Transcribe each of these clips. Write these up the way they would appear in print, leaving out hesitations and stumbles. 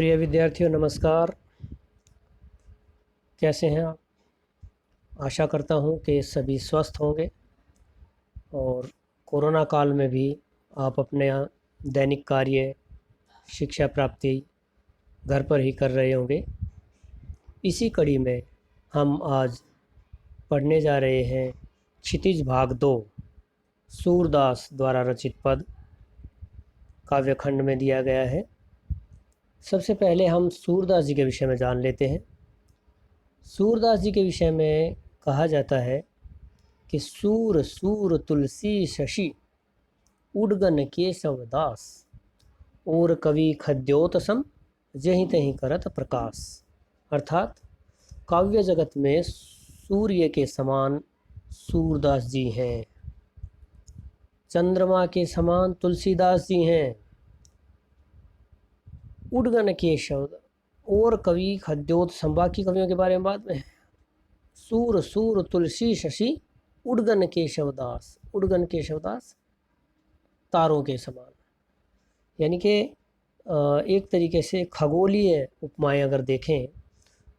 प्रिय विद्यार्थियों नमस्कार। कैसे हैं आप? आशा करता हूं कि सभी स्वस्थ होंगे और कोरोना काल में भी आप अपने दैनिक कार्य, शिक्षा प्राप्ति घर पर ही कर रहे होंगे। इसी कड़ी में हम आज पढ़ने जा रहे हैं क्षितिज भाग 2, सूरदास द्वारा रचित पद काव्यखंड में दिया गया है। सबसे पहले हम सूरदास जी के विषय में जान लेते हैं। सूरदास जी के विषय में कहा जाता है कि सूर सूर तुलसी शशि उडगन केशव दास, और कवि खद्योतसम जहीं तहीं करत प्रकाश। अर्थात काव्य जगत में सूर्य के समान सूरदास जी हैं, चंद्रमा के समान तुलसीदास जी हैं, उडगन केशव, और कवि खद्योतसम, बाकी कवियों के बारे में बाद में। सूर सूर तुलसी शशि उडगन केशवदास, उडगन केशवदास तारों के समान। यानी कि एक तरीके से खगोलीय उपमाएं अगर देखें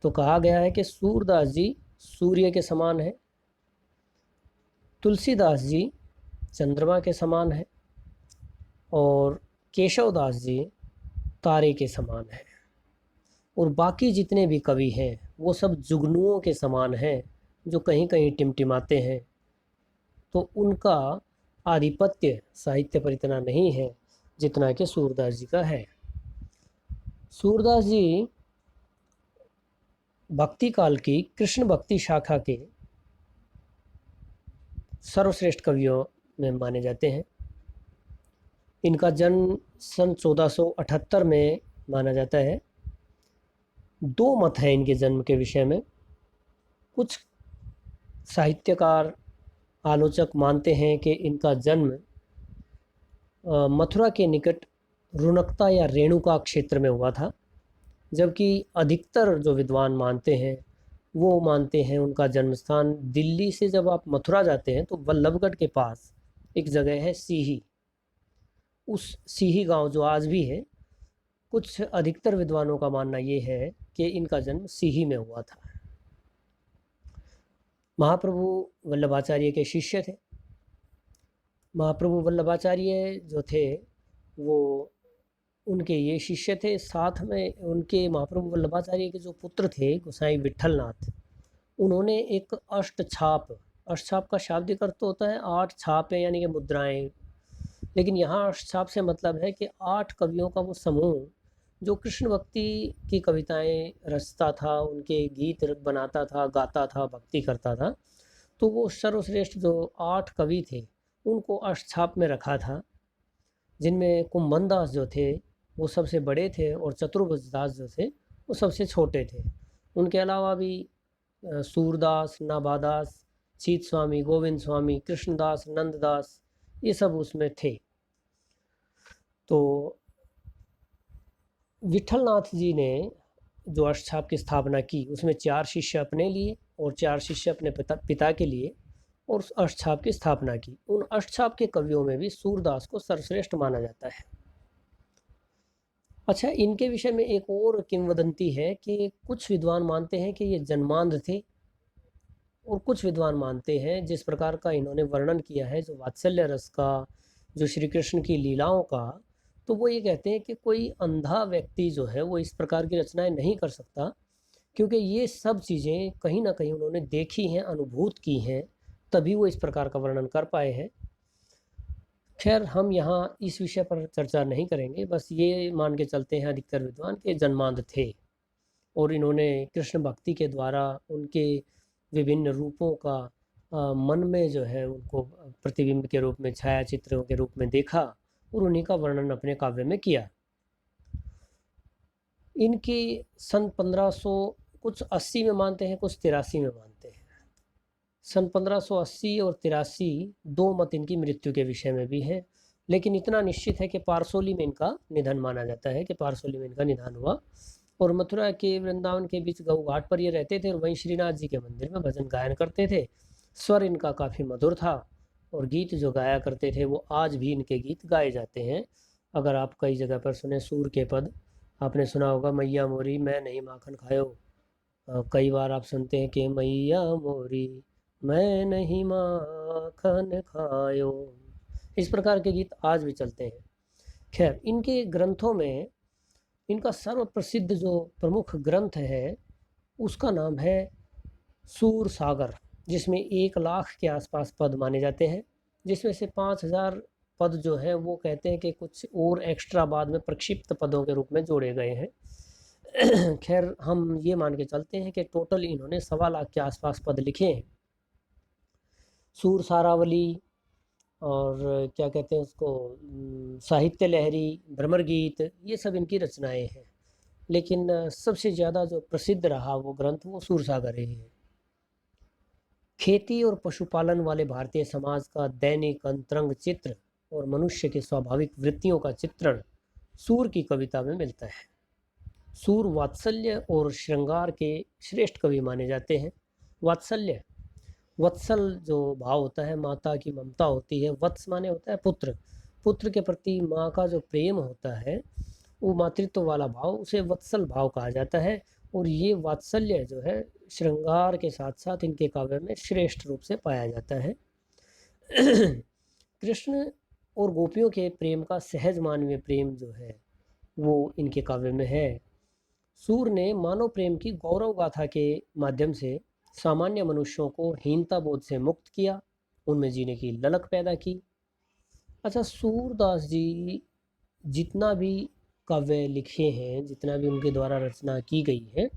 तो कहा गया है कि सूरदास जी सूर्य के समान है, तुलसीदास जी चंद्रमा के समान है और केशवदास जी तारे के समान है। और बाकी जितने भी कवि हैं वो सब जुगनुओं के समान हैं जो कहीं कहीं टिमटिमाते हैं। तो उनका आधिपत्य साहित्य पर इतना नहीं है जितना कि सूरदास जी का है। सूरदास जी भक्ति काल की कृष्ण भक्ति शाखा के सर्वश्रेष्ठ कवियों में माने जाते हैं। इनका जन्म सन 1478 में माना जाता है। दो मत हैं इनके जन्म के विषय में। कुछ साहित्यकार आलोचक मानते हैं कि इनका जन्म मथुरा के निकट रुनकता या रेणुका क्षेत्र में हुआ था, जबकि अधिकतर जो विद्वान मानते हैं वो मानते हैं उनका जन्म स्थान दिल्ली से जब आप मथुरा जाते हैं तो वल्लभगढ़ के पास एक जगह है सीही। उस सीही गांव जो आज भी है, कुछ अधिकतर विद्वानों का मानना ये है कि इनका जन्म सीही में हुआ था। महाप्रभु वल्लभाचार्य के शिष्य थे। महाप्रभु वल्लभाचार्य जो थे वो उनके ये शिष्य थे। साथ में उनके महाप्रभु वल्लभाचार्य के जो पुत्र थे गोसाई विट्ठलनाथ, उन्होंने एक अष्टछाप, अष्टछाप का शाब्दिक अर्थ होता है 8 छापें यानी कि मुद्राएं, लेकिन यहाँ अष्टछाप से मतलब है कि 8 कवियों का वो समूह जो कृष्ण भक्ति की कविताएं रचता था, उनके गीत बनाता था, गाता था, भक्ति करता था। तो वो सर्वश्रेष्ठ जो 8 कवि थे उनको अष्टछाप में रखा था, जिनमें कुंभनदास जो थे वो सबसे बड़े थे और चतुर्भुजदास जो थे वो सबसे छोटे थे। उनके अलावा भी सूरदास, नाभादास, चीत स्वामी, गोविंद स्वामी, कृष्णदास, नंददास, ये सब उसमें थे। तो विट्ठलनाथ जी ने जो अष्टछाप की स्थापना की उसमें 4 शिष्य अपने लिए और 4 शिष्य अपने पिता के लिए और अष्टछाप की स्थापना की। उन अष्टछाप के कवियों में भी सूरदास को सर्वश्रेष्ठ माना जाता है। अच्छा, इनके विषय में एक और किंवदंती है कि कुछ विद्वान मानते हैं कि ये जन्मांध थे और कुछ विद्वान मानते हैं, जिस प्रकार का इन्होंने वर्णन किया है जो वात्सल्य रस का, जो श्री कृष्ण की लीलाओं का, तो वो ये कहते हैं कि कोई अंधा व्यक्ति जो है वो इस प्रकार की रचनाएं नहीं कर सकता, क्योंकि ये सब चीज़ें कहीं ना कहीं उन्होंने देखी हैं, अनुभूत की हैं, तभी वो इस प्रकार का वर्णन कर पाए हैं। खैर, हम यहाँ इस विषय पर चर्चा नहीं करेंगे, बस ये मान के चलते हैं अधिकतर विद्वान के जन्मांध थे और इन्होंने कृष्ण भक्ति के द्वारा उनके विभिन्न रूपों का मन में जो है उनको प्रतिबिंब के रूप में, छाया चित्रों के रूप में देखा और उन्हीं का वर्णन अपने काव्य में किया। इनकी सन 1500 कुछ 80 में मानते हैं, कुछ 83 में मानते हैं। सन 1580 और 83 दो मत इनकी मृत्यु के विषय में भी है, लेकिन इतना निश्चित है कि पारसोली में इनका निधन माना जाता है कि पारसोली में इनका निधन हुआ। और मथुरा के वृंदावन के बीच गऊ घाट पर ये रहते थे और वहीं श्रीनाथ जी के मंदिर में भजन गायन करते थे। स्वर इनका काफ़ी मधुर था और गीत जो गाया करते थे वो आज भी इनके गीत गाए जाते हैं। अगर आप कई जगह पर सुने सूर के पद, आपने सुना होगा मैया मोरी मैं नहीं माखन खायो। कई बार आप सुनते हैं कि मैया मोरी मैं नहीं माखन खायो। इस प्रकार के गीत आज भी चलते हैं। खैर, इनके ग्रंथों में इनका सर्व प्रसिद्ध जो प्रमुख ग्रंथ है उसका नाम है सूर सागर, जिसमें 1 लाख के आसपास पद माने जाते हैं, जिसमें से 5,000 पद जो हैं वो कहते हैं कि कुछ और एक्स्ट्रा बाद में प्रक्षिप्त पदों के रूप में जोड़े गए हैं। खैर, हम ये मान के चलते हैं कि टोटल इन्होंने 1.25 लाख के आसपास पद लिखे हैं। सूर सारावली और क्या कहते हैं उसको, साहित्य लहरी, भ्रमर गीत, ये सब इनकी रचनाएं हैं। लेकिन सबसे ज़्यादा जो प्रसिद्ध रहा वो ग्रंथ वो सूर सागर ही है। खेती और पशुपालन वाले भारतीय समाज का दैनिक अंतरंग चित्र और मनुष्य के स्वाभाविक वृत्तियों का चित्रण सूर की कविता में मिलता है। सूर वात्सल्य और श्रृंगार के श्रेष्ठ कवि माने जाते हैं। वात्सल्य, वत्सल जो भाव होता है, माता की ममता होती है। वत्स माने होता है पुत्र, पुत्र के प्रति माँ का जो प्रेम होता है वो मातृत्व वाला भाव, उसे वत्सल भाव कहा जाता है। और ये वात्सल्य जो है श्रृंगार के साथ साथ इनके काव्य में श्रेष्ठ रूप से पाया जाता है। कृष्ण और गोपियों के प्रेम का सहज मानवीय प्रेम जो है वो इनके काव्य में है। सूर ने मानव प्रेम की गौरव गाथा के माध्यम से सामान्य मनुष्यों को हीनता बोध से मुक्त किया, उनमें जीने की ललक पैदा की। अच्छा, सूरदास जी जितना भी काव्य लिखे हैं, जितना भी उनके द्वारा रचना की गई है,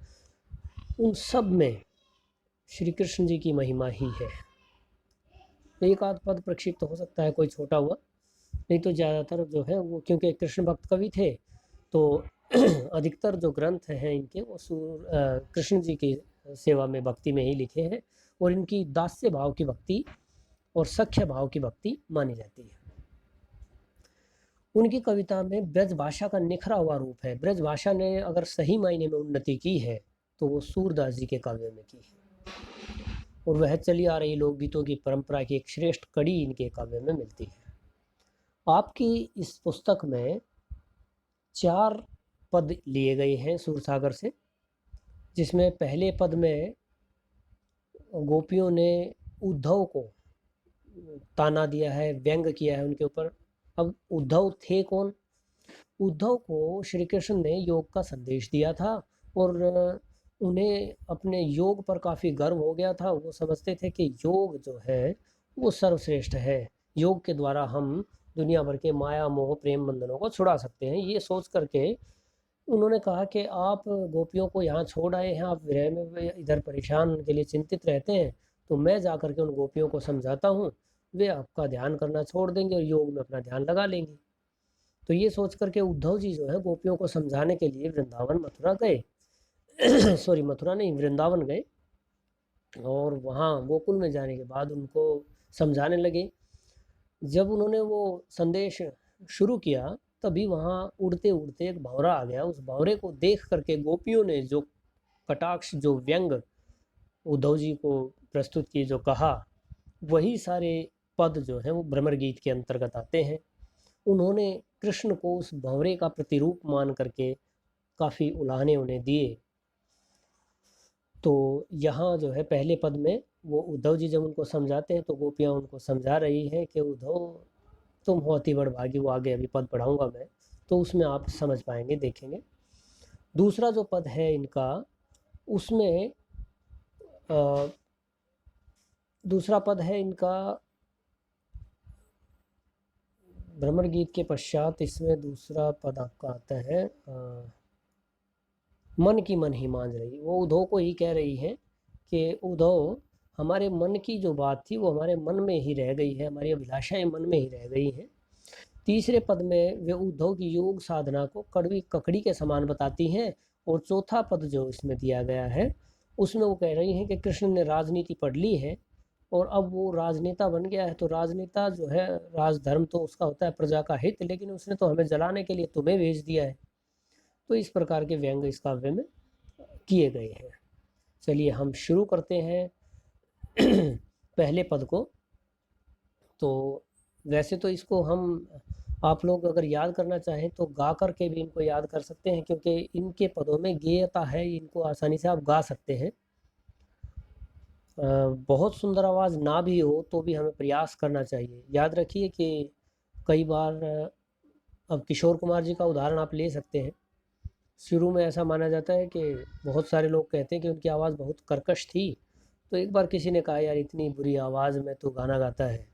उन सब में श्री कृष्ण जी की महिमा ही है। एक आध पद प्रक्षिप्त हो सकता है कोई छोटा हुआ, नहीं तो ज़्यादातर जो है वो, क्योंकि कृष्ण भक्त कवि थे तो अधिकतर जो ग्रंथ हैं इनके वो कृष्ण जी की सेवा में, भक्ति में ही लिखे हैं। और इनकी दास्य भाव की भक्ति और सख्य भाव की भक्ति मानी जाती है। उनकी कविता में ब्रज भाषा का निखरा हुआ रूप है। ब्रज भाषा ने अगर सही मायने में उन्नति की है तो वो सूरदास जी के काव्य में की है, और वह चली आ रही लोकगीतों की परंपरा की एक श्रेष्ठ कड़ी इनके काव्य में मिलती है। आपकी इस पुस्तक में 4 पद लिए गए हैं सूरसागर से, जिसमें पहले पद में गोपियों ने उद्धव को ताना दिया है, व्यंग किया है उनके ऊपर। अब उद्धव थे कौन? उद्धव को श्री कृष्ण ने योग का संदेश दिया था और उन्हें अपने योग पर काफ़ी गर्व हो गया था। वो समझते थे कि योग जो है वो सर्वश्रेष्ठ है, योग के द्वारा हम दुनिया भर के माया मोह प्रेम बंधनों को छुड़ा सकते हैं। ये सोच करके उन्होंने कहा कि आप गोपियों को यहाँ छोड़ आए हैं, आप विरह में इधर परेशान उनके लिए चिंतित रहते हैं, तो मैं जा कर के उन गोपियों को समझाता हूँ, वे आपका ध्यान करना छोड़ देंगे और योग में अपना ध्यान लगा लेंगी। तो ये सोच करके उद्धव जी जो है गोपियों को समझाने के लिए वृंदावन मथुरा गए। सॉरी, मथुरा नहीं, वृंदावन गए। और वहाँ गोकुल में जाने के बाद उनको समझाने लगे। जब उन्होंने वो संदेश शुरू किया तभी वहाँ उड़ते उड़ते एक भंवरा आ गया। उस भंवरे को देख करके गोपियों ने जो कटाक्ष, जो व्यंग उद्धव जी को प्रस्तुत किए, जो कहा, वही सारे पद जो हैं वो भ्रमर गीत के अंतर्गत आते हैं। उन्होंने कृष्ण को उस भंवरे का प्रतिरूप मान करके काफ़ी उलाहने उन्हें दिए। तो यहाँ जो है पहले पद में वो उद्धव जी जब उनको समझाते हैं तो गोपियाँ उनको समझा रही हैं कि उद्धव तुम हो अति बड़भागी। वो आगे अभी पद पढ़ाऊँगा मैं, तो उसमें आप समझ पाएंगे, देखेंगे। दूसरा जो पद है इनका, उसमें दूसरा पद है इनका भ्रमर गीत के पश्चात। इसमें दूसरा पद आपका आता है मन की मन ही मान रही। वो उद्धव को ही कह रही है कि उद्धव, हमारे मन की जो बात थी वो हमारे मन में ही रह गई है, हमारी अभिलाषाएं मन में ही रह गई हैं। तीसरे पद में वे उद्धव की योग साधना को कड़वी ककड़ी के समान बताती हैं। और चौथा पद जो इसमें दिया गया है उसमें वो कह रही हैं कि कृष्ण ने राजनीति पढ़ ली है और अब वो राजनेता बन गया है। तो राजनेता जो है, राजधर्म तो उसका होता है प्रजा का हित, लेकिन उसने तो हमें जलाने के लिए तुम्हें भेज दिया है। तो इस प्रकार के व्यंग इस काव्य में किए गए हैं। चलिए हम शुरू करते हैं पहले पद को। तो वैसे तो इसको हम आप लोग अगर याद करना चाहें तो गा कर के भी इनको याद कर सकते हैं, क्योंकि इनके पदों में गेयता है, इनको आसानी से आप गा सकते हैं। बहुत सुंदर आवाज़ ना भी हो तो भी हमें प्रयास करना चाहिए। याद रखिए कि कई बार अब किशोर कुमार जी का उदाहरण आप ले सकते हैं। शुरू में ऐसा माना जाता है कि बहुत सारे लोग कहते हैं कि उनकी आवाज़ बहुत कर्कश थी, तो एक बार किसी ने कहा यार इतनी बुरी आवाज़ में तो गाना गाता है,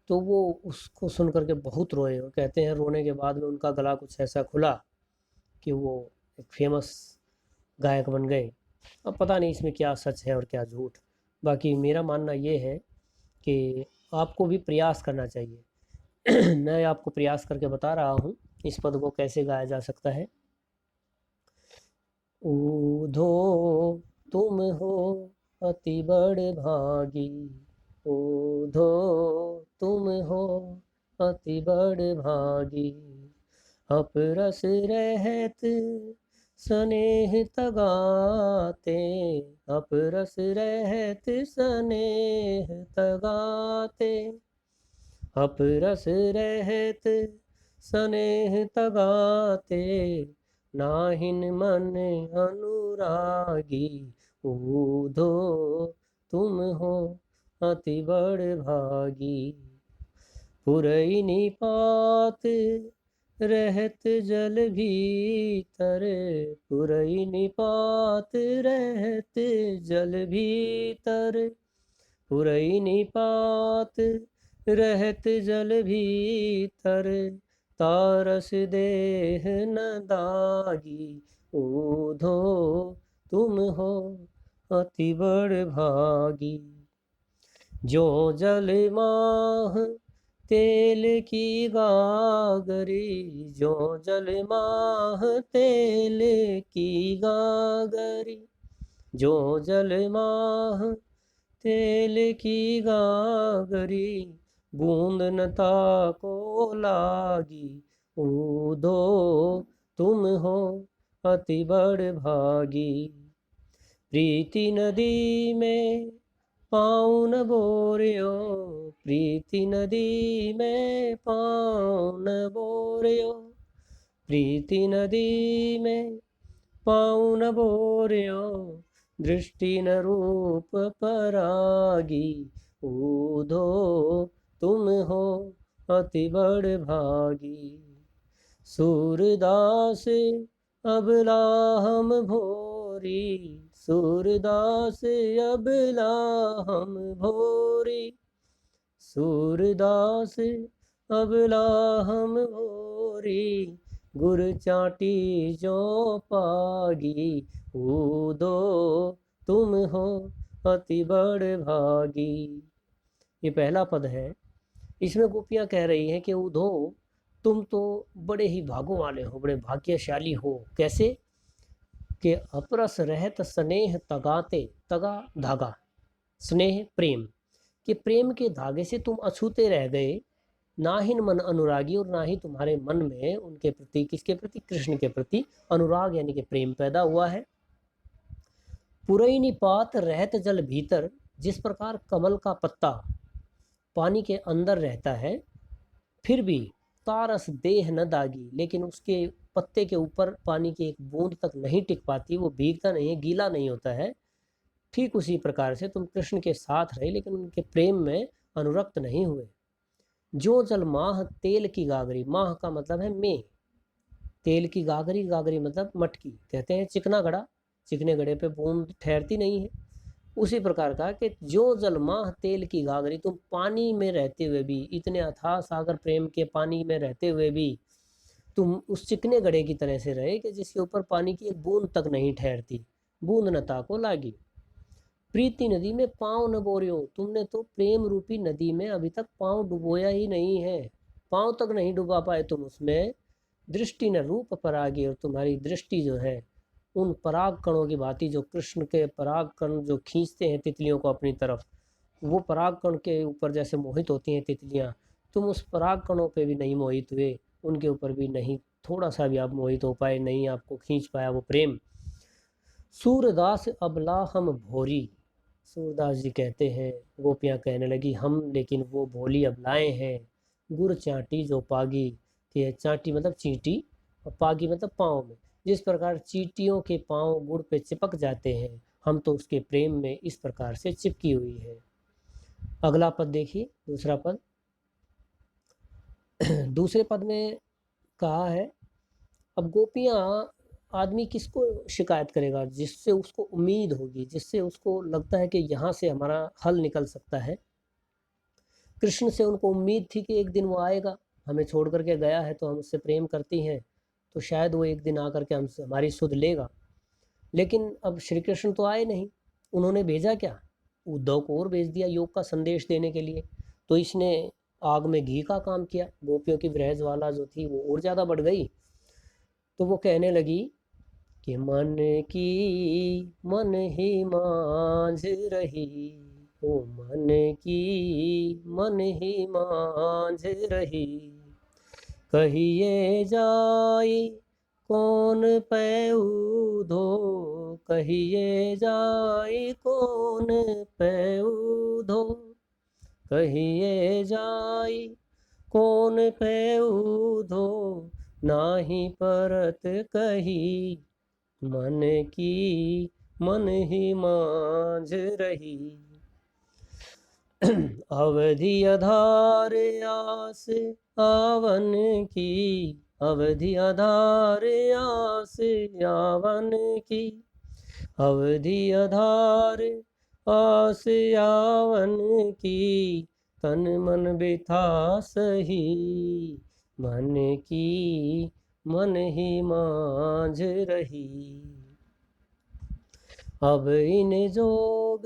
तो वो उसको सुन करके बहुत रोए, और कहते हैं रोने के बाद में उनका गला कुछ ऐसा खुला कि वो एक फेमस गायक बन गए। अब पता नहीं इसमें क्या सच है और क्या झूठ। बाकी मेरा मानना ये है कि आपको भी प्रयास करना चाहिए। मैं आपको प्रयास करके बता रहा हूँ इस पद को कैसे गाया जा सकता है। ऊधो तुम हो अति बड़ भागी, ऊधो तुम हो अति बड़ भागी, अपरस रहत स्नेह तगाते, अपरस रहत स्नेह तगाते, अपरस रहत स्नेह तगाते, नाहिन मन अनुरागी, ऊधो तुम हो अति बड़ भागी, पुरई निपात रहत जल भीतर, पुरई निपात रहत जल भीतर, पुरई निपात रहत जल भीतर, तारस देह न दागी, ऊधो तुम हो अति बड़ भागी, जो जल माह तेल की गागरी, जो जल माह तेल की गागरी, जो जल माह तेल की गागरी, बूंद न ताको लागी, ऊधो तुम हो अति बड़ भागी, प्रीति नदी में पाँव न बोरियो, प्रीति नदी में पाँव न बोरियो, प्रीति नदी में पाँव न बोरियो, दृष्टि न रूप परागी, ऊधो तुम हो अति बड़ भागी, सूरदास अबला हम भोरी, सूरदास अबला हम भोरी, सूरदास अबला हम भोरी, गुर चाटी जो पागी, ऊधो तुम हो अति बड़ भागी। ये पहला पद है। इसमें गोपियाँ कह रही हैं कि ऊधो तुम तो बड़े ही भागों वाले हो, बड़े भाग्यशाली हो। कैसे कि अपरस रहत स्नेह तगाते, तगा धागा, स्नेह प्रेम, कि प्रेम के धागे से तुम अछूते रह गए, ना ही मन अनुरागी, और ना ही तुम्हारे मन में उनके प्रति, किसके प्रति, कृष्ण के प्रति अनुराग यानी कि प्रेम पैदा हुआ है। पुरई निपात रहत जल भीतर, जिस प्रकार कमल का पत्ता पानी के अंदर रहता है फिर भी तारस देह न दागी, लेकिन उसके पत्ते के ऊपर पानी की एक बूंद तक नहीं टिक पाती, वो भीगता नहीं है, गीला नहीं होता है। ठीक उसी प्रकार से तुम कृष्ण के साथ रहे लेकिन उनके प्रेम में अनुरक्त नहीं हुए। जो जल माह तेल की गागरी, माह का मतलब है में, तेल की गागरी, गागरी मतलब मटकी, कहते हैं चिकना घड़ा, चिकने घड़े पे बूंद ठहरती नहीं है। उसी प्रकार का कि जो जल माह तेल की गागरी, तुम पानी में रहते हुए भी, इतने अथाह सागर प्रेम के पानी में रहते हुए भी तुम उस चिकने घड़े की तरह से रहे कि जिसके ऊपर पानी की एक बूंद तक नहीं ठहरती, बूंद न ताको लागी। प्रीति नदी में पाँव न बोरियो, तुमने तो प्रेम रूपी नदी में अभी तक पाँव डुबोया ही नहीं है, पाँव तक नहीं डुबा पाए तुम उसमें। दृष्टि न रूप परागी, और तुम्हारी दृष्टि जो है उन पराग कणों की भांति, जो कृष्ण के पराग कण जो खींचते हैं तितलियों को अपनी तरफ, वो पराग कण के ऊपर जैसे मोहित होती हैं तितलियां, तुम उस पराग कणों पे भी नहीं मोहित हुए, उनके ऊपर भी नहीं थोड़ा सा भी आप मोहित हो पाए, नहीं आपको खींच पाया वो प्रेम। सूरदास अबला हम भोरी, सूरदास जी कहते हैं, गोपियाँ कहने लगी हम लेकिन वो भोली अबलाएं हैं। गुर चाटी जो पागी, कि चांटी मतलब चींटी और पागी मतलब पाँव में। जिस प्रकार चींटियों के पाँव गुड़ पे चिपक जाते हैं, हम तो उसके प्रेम में इस प्रकार से चिपकी हुई है। अगला पद देखिए, दूसरा पद। दूसरे पद में कहा है, अब गोपियाँ, आदमी किसको शिकायत करेगा? जिससे उसको उम्मीद होगी, जिससे उसको लगता है कि यहाँ से हमारा हल निकल सकता है। कृष्ण से उनको उम्मीद थी कि एक दिन वो आएगा, हमें छोड़ करके गया है तो हम उससे प्रेम करती हैं, तो शायद वो एक दिन आकर के हमसे हमारी सुध लेगा। लेकिन अब श्री कृष्ण तो आए नहीं। उन्होंने भेजा क्या? उद्धव को और भेज दिया योग का संदेश देने के लिए। तो इसने आग में घी का काम किया। गोपियों की विरह ज्वाला जो थी वो और ज़्यादा बढ़ गई। तो वो कहने लगी कि मन की मन ही मांझ रही, ओ मन की मन ही मांझ रही, कहिए जाई कौन पैऊ धो, कहिए जाई कौन पैऊ धो, कहिए जाई कौन पैऊ धो, नाही परत कही, मन की मन ही मांझ रही। अवधि आधार आस आवन की, अवधि आधार आस आवन की, अवधि आधार आस आवन की, तन मन बिथा सही, मन की मन ही मांझ रही। अब इन जोग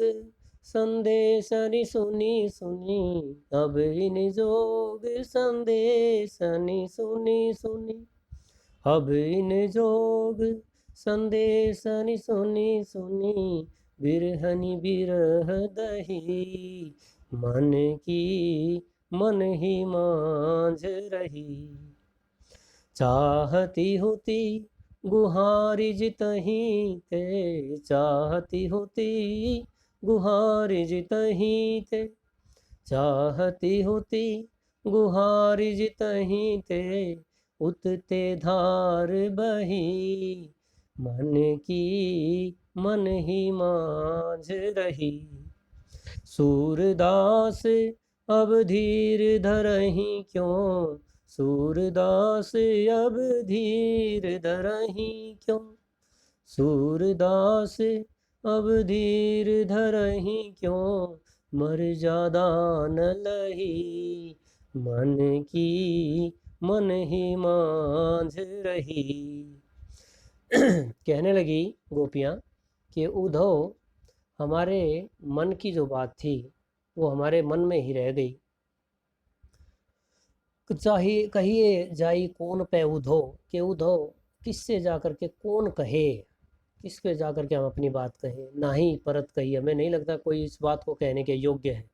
संदेशनि सुनी सुनी, अब इन जोग संदेशनि सुनी सुनी, अब इन जोग संदेशनि सुनी सुनी, बिरहनि बिरह दही, मन की मन ही मांझ रही। चाहती होती गुहारी जितही ते, चाहती होती गुहारी जितही ते, चाहती होती गुहारी जितही ते, उतते धार बही, मन की मन ही मांझ रही। सूरदास अब धीर धरही क्यों, सूरदास अब धीर धरही क्यों, सूरदास अब धीर धरही क्यों, मर्यादा न लही, मन की मन ही मांझ रही। कहने लगी गोपियाँ कि उद्धव, हमारे मन की जो बात थी वो हमारे मन में ही रह गई। चाहिए कहिए जाई कौन पे उधो, कि उधो किससे जा कर के कौन कहे, किस पे जा कर के हम अपनी बात कहें। ना ही परत कही, हमें नहीं लगता कोई इस बात को कहने के योग्य है।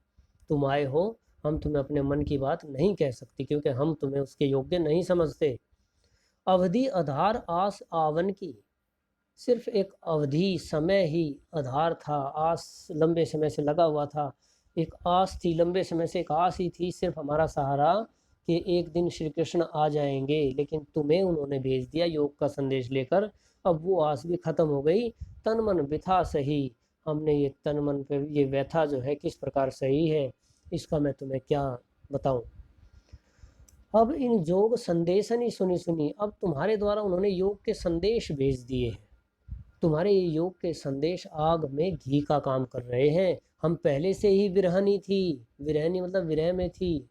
तुम आए हो, हम तुम्हें अपने मन की बात नहीं कह सकती, क्योंकि हम तुम्हें उसके योग्य नहीं समझते। अवधि आधार आस आवन की, सिर्फ एक अवधि समय ही आधार था, आस लंबे समय से लगा हुआ था, एक आस थी, लंबे समय से एक आस ही थी सिर्फ हमारा सहारा, कि एक दिन श्री कृष्ण आ जाएंगे। लेकिन तुम्हें उन्होंने भेज दिया योग का संदेश लेकर, अब वो आस भी खत्म हो गई। तन मन बिथा सही, हमने ये तन मन पे ये व्यथा जो है किस प्रकार सही है, इसका मैं तुम्हें क्या बताऊं। अब इन योग संदेश नहीं सुनी सुनी, अब तुम्हारे द्वारा उन्होंने योग के संदेश भेज दिए हैं। तुम्हारे ये योग के संदेश आग में घी का काम कर रहे हैं। हम पहले से ही विरहनी थी, विरहनी मतलब विरह में थी,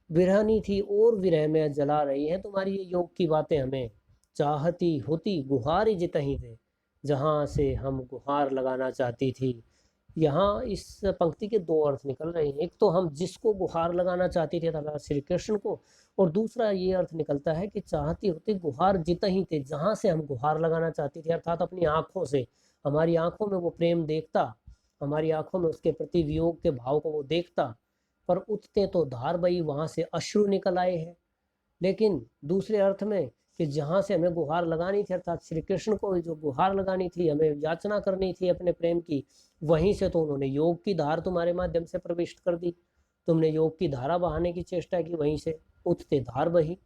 विरहनी थी और विरह में जला रही है तुम्हारी ये योग की बातें हमें। चाहती होती गुहार जितही थे, जहाँ से हम गुहार लगाना चाहती थी। यहाँ इस पंक्ति के दो अर्थ निकल रहे हैं। एक तो हम जिसको गुहार लगाना चाहती थे अर्थात श्री कृष्ण को, और दूसरा ये अर्थ निकलता है कि चाहती होती गुहार जितही थे, जहाँ से हम गुहार लगाना चाहती थी, अर्थात अपनी आँखों से। हमारी आँखों में वो प्रेम देखता, हमारी आँखों में उसके प्रति वियोग के भाव को वो देखता, पर उठते तो धार बही, वहाँ से अश्रु निकल आए हैं। लेकिन दूसरे अर्थ में कि जहाँ से हमें गुहार लगानी थी, अर्थात श्री कृष्ण को जो गुहार लगानी थी, हमें याचना करनी थी अपने प्रेम की, वहीं से तो उन्होंने योग की धार तुम्हारे माध्यम से प्रविष्ट कर दी। तुमने योग की धारा बहाने की चेष्टा की, वहीं से उठते धार बही।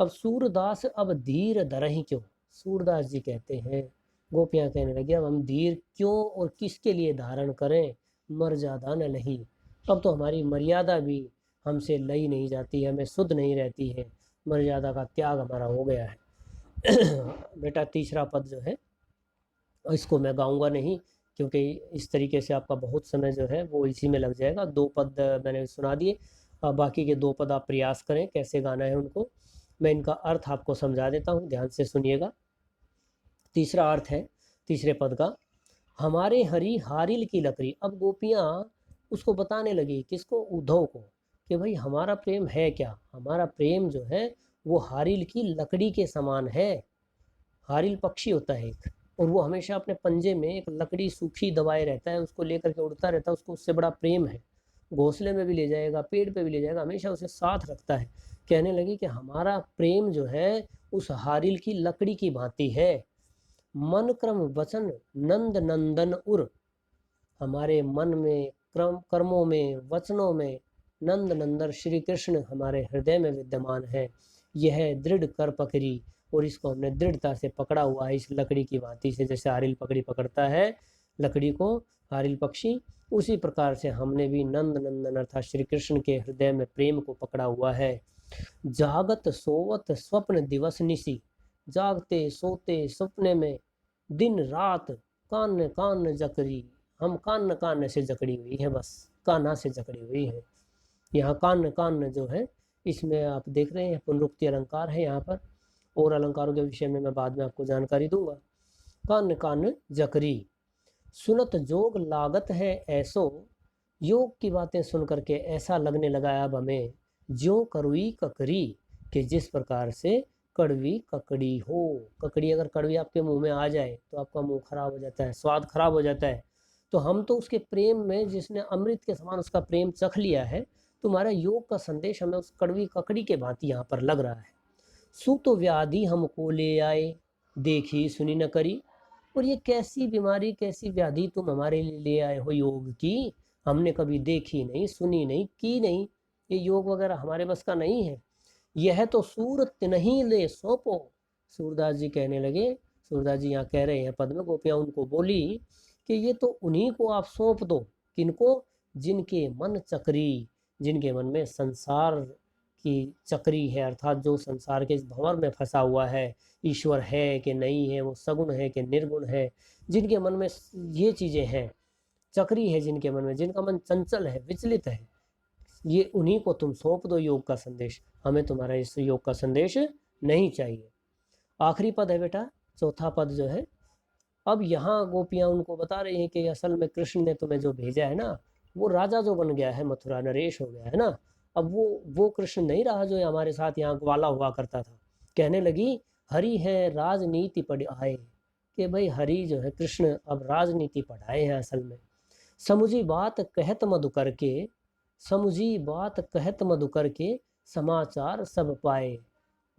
अब सूरदास अब धीर धरहि क्यों, सूरदास जी कहते हैं, गोपियाँ कहने लगी अब हम धीर क्यों और किसके लिए धारण करें, मर्यादा न लही, अब तो हमारी मर्यादा भी हमसे लई नहीं जाती है, हमें शुद्ध नहीं रहती है, मर्यादा का त्याग हमारा हो गया है। बेटा तीसरा पद जो है इसको मैं गाऊंगा नहीं, क्योंकि इस तरीके से आपका बहुत समय जो है वो इसी में लग जाएगा। 2 पद मैंने सुना दिए, अब बाकी के 2 पद आप प्रयास करें कैसे गाना है उनको, मैं इनका अर्थ आपको समझा देता हूँ, ध्यान से सुनिएगा। तीसरा अर्थ है तीसरे पद का, हमारे हरी हारिल की लकड़ी। अब गोपियाँ उसको बताने लगी, किसको, उद्धव को, कि भाई हमारा प्रेम है क्या, हमारा प्रेम जो है वो हारिल की लकड़ी के समान है। हारिल पक्षी होता है एक, और वो हमेशा अपने पंजे में एक लकड़ी सूखी दबाए रहता है, उसको लेकर के उड़ता रहता है, उसको उससे बड़ा प्रेम है, घोंसले में भी ले जाएगा, पेड़ पे भी ले जाएगा, हमेशा उसे साथ रखता है। कहने लगी कि हमारा प्रेम जो है उस हारिल की लकड़ी की भांति है। मन क्रम वचन नंद नंदन उर, हमारे मन में, कर्मों में, वचनों में नंद नंदन श्री कृष्ण हमारे हृदय में विद्यमान है। यह दृढ़ कर पकड़ी, और इसको हमने दृढ़ता से पकड़ा हुआ है इस लकड़ी की भांति से, जैसे हारिल पकड़ी पकड़ता है लकड़ी को हारिल पक्षी, उसी प्रकार से हमने भी नंद नंदन अर्थात श्री कृष्ण के हृदय में प्रेम को पकड़ा हुआ है। जागत सोवत स्वप्न दिवस निशी, जागते सोते सपने में दिन रात कान कान जकरी, हम कान कान से जकड़ी हुई है, बस कान्हा से जकड़ी हुई है। यहाँ कान कान जो है इसमें आप देख रहे हैं पुनरुक्ति अलंकार है यहाँ पर, और अलंकारों के विषय में मैं बाद में आपको जानकारी दूंगा। कान कान जकरी, सुनत जोग लागत है ऐसो, योग की बातें सुन करके ऐसा लगने लगा अब हमें, ज्यों करुई ककरी, कि जिस प्रकार से कड़वी ककड़ी हो। ककड़ी अगर कड़वी आपके मुंह में आ जाए तो आपका मुंह खराब हो जाता है, स्वाद खराब हो जाता है। तो हम तो उसके प्रेम में, जिसने अमृत के समान उसका प्रेम चख लिया है, तुम्हारा योग का संदेश हमें उस कड़वी ककड़ी के भांति यहाँ पर लग रहा है। सुत व्याधि हमको ले आए, देखी सुनी न करी, और ये कैसी बीमारी कैसी व्याधि तुम हमारे लिए ले आए हो योग की, हमने कभी देखी नहीं, सुनी नहीं, की नहीं, ये योग वगैरह हमारे बस का नहीं है। यह तो सूरत नहीं ले सौंपो, सूरदास जी कहने लगे, सूरदास जी यहाँ कह रहे हैं पद में, गोपियाँ उनको बोली कि ये तो उन्हीं को आप सौंप दो, किनको, जिनके मन चक्री, जिनके मन में संसार की चक्री है, अर्थात जो संसार के इस भंवर में फंसा हुआ है, ईश्वर है कि नहीं है, वो सगुण है कि निर्गुण है, जिनके मन में ये चीज़ें हैं, चक्री है जिनके मन में, जिनका मन चंचल है, विचलित है, ये उन्हीं को तुम सौंप दो योग का संदेश, हमें तुम्हारा इस योग का संदेश नहीं चाहिए। आखिरी पद है बेटा चौथा पद जो है, अब यहाँ गोपियाँ उनको बता रही हैं कि असल में कृष्ण ने तुम्हें जो भेजा है ना, वो राजा जो बन गया है, मथुरा नरेश हो गया है ना, अब वो कृष्ण नहीं रहा जो हमारे साथ यहाँ ग्वाला हुआ करता था। कहने लगी हरि है राजनीति पढ़ाए, कि भाई हरि जो है कृष्ण अब राजनीति पढ़ाए हैं असल में। समुझी बात कहत मधुकर के, समुझी बात कहत मधुकर के, समाचार सब पाए,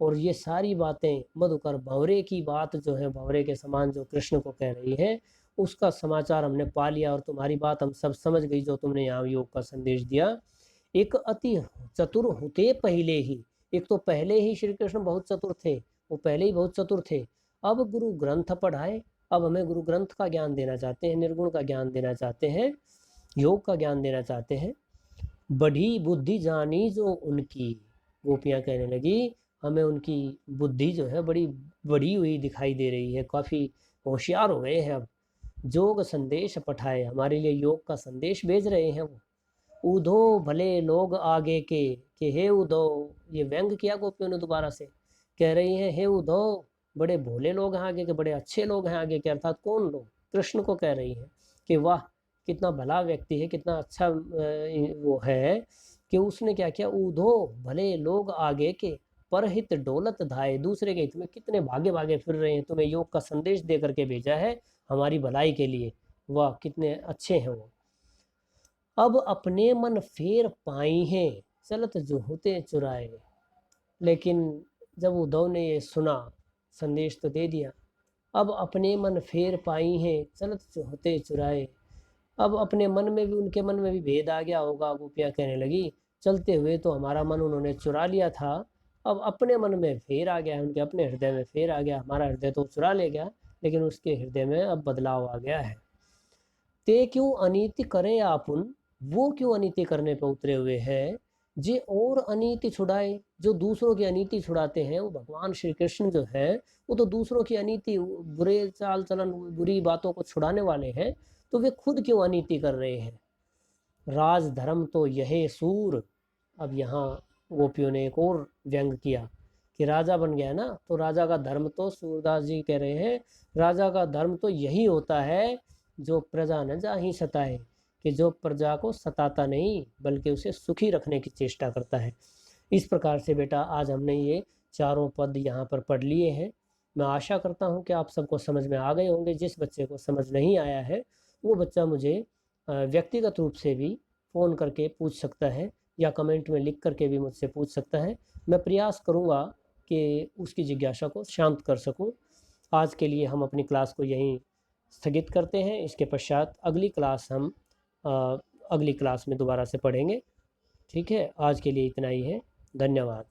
और ये सारी बातें मधुकर भंवरे की बात जो है, भंवरे के समान जो कृष्ण को कह रही है, उसका समाचार हमने पा लिया, और तुम्हारी बात हम सब समझ गई जो तुमने यहाँ योग का संदेश दिया। एक अति चतुर होते पहले ही, एक तो पहले ही श्री कृष्ण बहुत चतुर थे, वो पहले ही बहुत चतुर थे, अब गुरु ग्रंथ पढ़ाए, अब हमें गुरु ग्रंथ का ज्ञान देना चाहते हैं, निर्गुण का ज्ञान देना चाहते हैं, योग का ज्ञान देना चाहते हैं। बढ़ी बुद्धि जानी जो उनकी, गोपियाँ कहने लगी हमें उनकी बुद्धि जो है बड़ी बढ़ी हुई दिखाई दे रही है, काफ़ी होशियार हो गए हैं अब। जोग संदेश पठाए, हमारे लिए योग का संदेश भेज रहे हैं वो। उधो भले लोग आगे के, कि हे उधो, ये व्यंग किया गोपियों ने दोबारा से, कह रही हैं हे उधो, बड़े भोले लोग हैं आगे के, बड़े अच्छे लोग हैं आगे के, अर्थात कौन लोग, कृष्ण को कह रही हैं कि वाह कितना भला व्यक्ति है, कितना अच्छा वो है कि उसने क्या किया, उधो भले लोग आगे के, परहित डोलत धाए, दूसरे के हित में कितने भागे भागे फिर रहे हैं, तुम्हें योग का संदेश दे करके भेजा है हमारी भलाई के लिए, वाह कितने अच्छे हैं वो। अब अपने मन फेर पाई हैं, चलत जो होते चुराए, लेकिन जब उद्धव ने ये सुना, संदेश तो दे दिया, अब अपने मन फेर पाई हैं, चलत जो होते चुराए, अब अपने मन में भी, उनके मन में भी भेद आ गया होगा। गोपियाँ कहने लगी चलते हुए तो हमारा मन उन्होंने चुरा लिया था, अब अपने मन में फेर आ गया है, उनके अपने हृदय में फेर आ गया। हमारा हृदय तो चुरा ले गया, लेकिन उसके हृदय में अब बदलाव आ गया है। ते क्यों अनीति करे आपुन, वो क्यों अनीति करने पर उतरे हुए हैं। जे और अनीति छुड़ाए, जो दूसरों की अनीति छुड़ाते हैं वो भगवान श्री कृष्ण जो है, वो तो दूसरों की अनीति, बुरे चाल चलन, बुरी बातों को छुड़ाने वाले हैं, तो वे खुद क्यों अनीति कर रहे हैं। राज धर्म तो यह सूर, अब यहाँ गोपियों ने एक और व्यंग किया कि राजा बन गया ना, तो राजा का धर्म, तो सूरदास जी कह रहे हैं राजा का धर्म तो यही होता है जो प्रजा न जाहि सताए, कि जो प्रजा को सताता नहीं बल्कि उसे सुखी रखने की चेष्टा करता है। इस प्रकार से बेटा आज हमने ये चारों पद यहाँ पर पढ़ लिए हैं। मैं आशा करता हूँ कि आप सबको समझ में आ गए होंगे। जिस बच्चे को समझ नहीं आया है वो बच्चा मुझे व्यक्तिगत रूप से भी फ़ोन करके पूछ सकता है, या कमेंट में लिख करके भी मुझसे पूछ सकता है। मैं प्रयास करूँगा कि उसकी जिज्ञासा को शांत कर सकूँ। आज के लिए हम अपनी क्लास को यहीं स्थगित करते हैं। इसके पश्चात अगली क्लास हम अगली क्लास में दोबारा से पढ़ेंगे। ठीक है, आज के लिए इतना ही है। धन्यवाद।